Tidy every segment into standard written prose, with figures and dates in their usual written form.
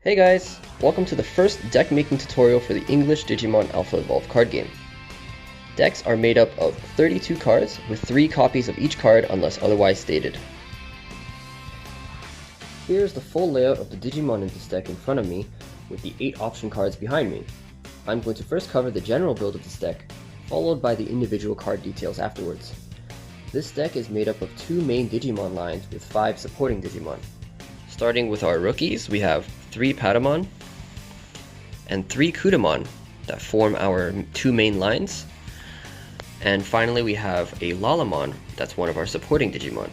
Hey guys, welcome to the first deck making tutorial for the English Digimon Alpha Evolved card game. Decks are made up of 32 cards with 3 copies of each card unless otherwise stated. Here's the full layout of the Digimon in this deck in front of me with the 8 option cards behind me. I'm going to first cover the general build of this deck, followed by the individual card details afterwards. This deck is made up of 2 main Digimon lines with 5 supporting Digimon. Starting with our rookies, we have 3 patamon and 3 kudamon that form our 2 main lines. And finally we have a lalamon that's one of our supporting Digimon.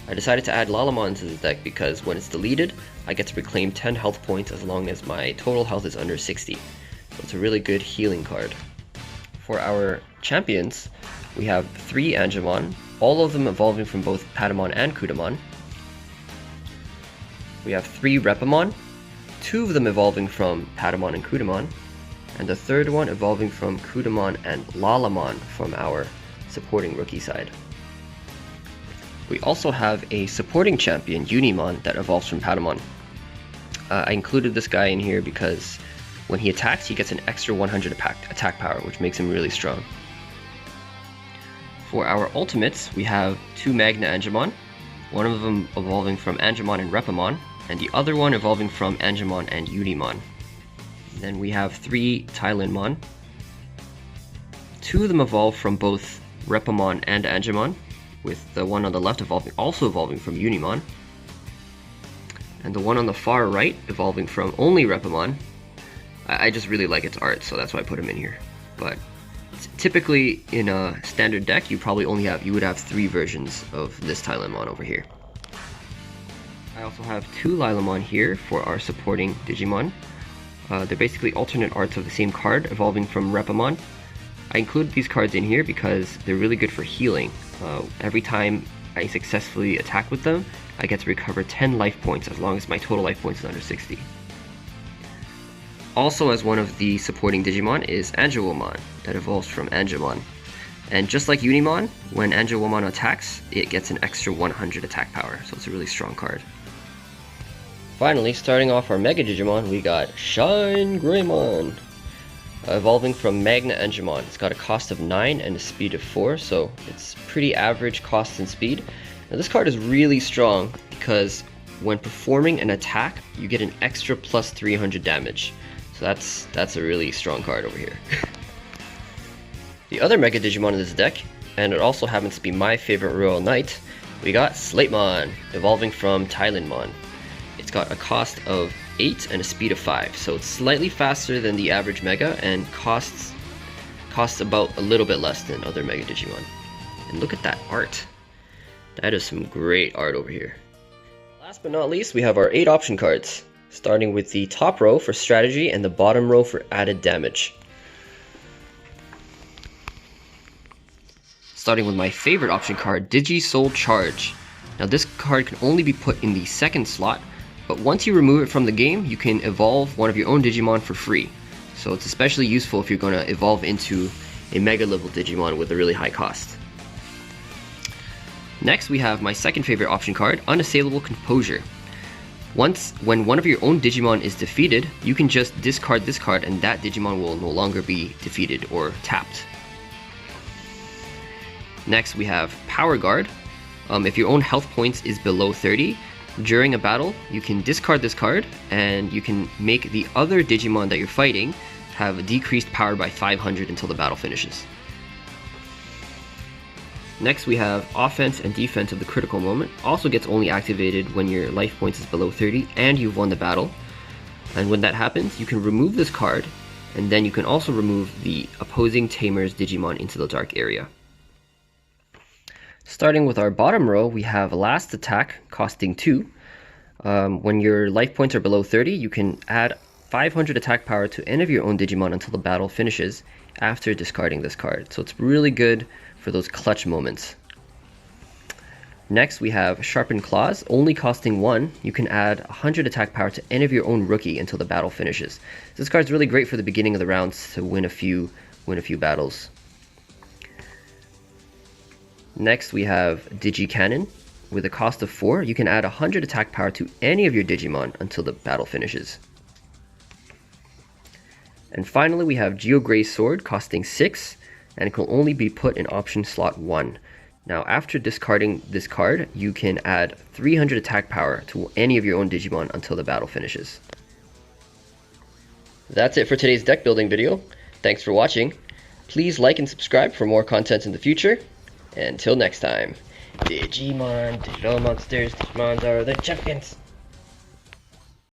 I decided to add lalamon to the deck because when it's deleted, I get to reclaim 10 health points as long as my total health is under 60. So it's a really good healing card. For our champions, we have 3 angemon, all of them evolving from both patamon and kudamon. We have 3 reppamon, 2 of them evolving from patamon and kudamon, and the third one evolving from kudamon and lalamon from our supporting rookie side. We also have a supporting champion, unimon, that evolves from patamon. I included this guy in here because when he attacks, he gets an extra 100 attack power, which makes him really strong. For our ultimates, we have 2 magnaangemon, one of them evolving from angemon and reppamon, and the other one evolving from angemon and unimon. Then we have 3 tyilinmon. 2 of them evolve from both reppamon and angemon, with the one on the left also evolving from unimon, and the one on the far right evolving from only reppamon. I just really like its art, so that's why I put him in here. But typically in a standard deck, you would have 3 versions of this tyilinmon over here. I also have 2 lilamon here for our supporting Digimon. They're basically alternate arts of the same card, evolving from reppamon. I include these cards in here because they're really good for healing. Every time I successfully attack with them, I get to recover 10 life points as long as my total life points is under 60. Also, as one of the supporting Digimon is angewomon, that evolves from angemon. And just like unimon, when angewomon attacks, it gets an extra 100 attack power, so it's a really strong card. Finally, starting off our Mega Digimon, we got Shinegreymon, evolving from magnaangemon. It's got a cost of 9 and a speed of 4, so it's pretty average cost and speed. Now this card is really strong because when performing an attack, you get an extra plus 300 damage. So that's a really strong card over here. The other Mega Digimon in this deck, and it also happens to be my favorite Royal Knight, we got Sleipmon, evolving from tyilinmon. It's got a cost of 8 and a speed of 5, so it's slightly faster than the average Mega and costs about a little bit less than other Mega Digimon. And look at that art. That is some great art over here. Last but not least, we have our 8 option cards, starting with the top row for strategy and the bottom row for added damage. Starting with my favorite option card, Digisoul Charge. Now this card can only be put in the second slot, but once you remove it from the game, you can evolve one of your own Digimon for free. So it's especially useful if you're going to evolve into a Mega level Digimon with a really high cost. Next, we have my second favorite option card, Unassailable Composure. When one of your own Digimon is defeated, you can just discard this card and that Digimon will no longer be defeated or tapped. Next, we have Power Guard. If your own health points is below 30, during a battle, you can discard this card and you can make the other Digimon that you're fighting have a decreased power by 500 until the battle finishes. Next, we have Offense and Defense of the Critical Moment. Also gets only activated when your life points is below 30 and you've won the battle. And when that happens, you can remove this card, and then you can also remove the opposing Tamer's Digimon into the dark area. Starting with our bottom row, we have Last Attack, costing 2. When your life points are below 30, you can add 500 attack power to any of your own Digimon until the battle finishes after discarding this card. So it's really good for those clutch moments. Next, we have Sharpened Claws, only costing 1. You can add 100 attack power to any of your own rookie until the battle finishes. This card's really great for the beginning of the rounds to win a few battles. Next, we have Digi with a cost of 4. You can add 100 attack power to any of your Digimon until the battle finishes. And finally, we have Geogrey Sword costing 6, and it can only be put in option slot 1. Now, after discarding this card, you can add 300 attack power to any of your own Digimon until the battle finishes. That's it for today's deck building video. Thanks for watching. Please like and subscribe for more content in the future. Until next time, Digimon, digital monsters, Digimons are the champions!